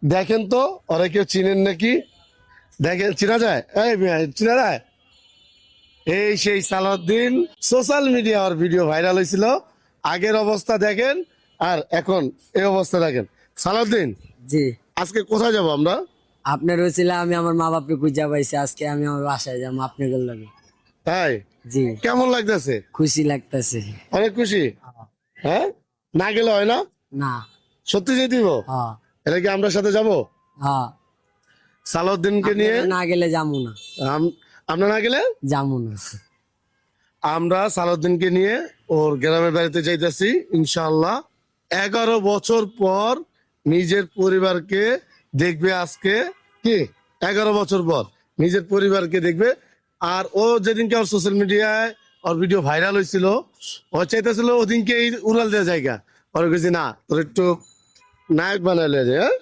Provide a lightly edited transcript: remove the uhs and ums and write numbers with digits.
দেখেন তো ওরা কেউ চিনেন নাকি? দেখেন, চিনা যায়? এই মিয়া, চিনা যায়? এই সেই সালাউদ্দিন, সোশ্যাল মিডিয়া আর ভিডিও ভাইরাল হয়েছিল। আগের অবস্থা দেখেন আর এখন এই অবস্থা দেখেন। সালাউদ্দিন, জি, আজকে কোথায় যাব আমরা? আপনার হয়েছিল আমি আমার মা বাপকে খুঁজে পাইছি, আজকে আমি আমার বাসায় যাবো আপনাদের লাগে। তাই? জি, কেমন লাগতেছে? খুশি লাগতেছে। অনেক খুশি। হ্যাঁ, না গেলে হয় না? না। সত্যি যেতে দিব? হ্যাঁ। এটা কি আমরা সাথে যাব? হ্যাঁ, সালাউদ্দিনকে নিয়ে? আপনারা না গেলে যাবো না। আমরা না গেলে? যাবো না। আমরা সালাউদ্দিনকে নিয়ে ওর গ্রামের বাড়িতে যাইতেছি ইনশাআল্লাহ। 11 বছর পর নিজের পরিবারকে দেখবে আজকে। কি, 11 বছর পর নিজের পরিবারকে দেখবে। আর ও যেদিনকে ওর সোশ্যাল মিডিয়ায় ওর ভিডিও ভাইরাল হয়েছিল, ও চাইতেছিল ওদিনকে এই উড়াল দেওয়া জায়গা। ওর কাছে না, তোর একটু নায়ক বানাইলে যে, হ্যাঁ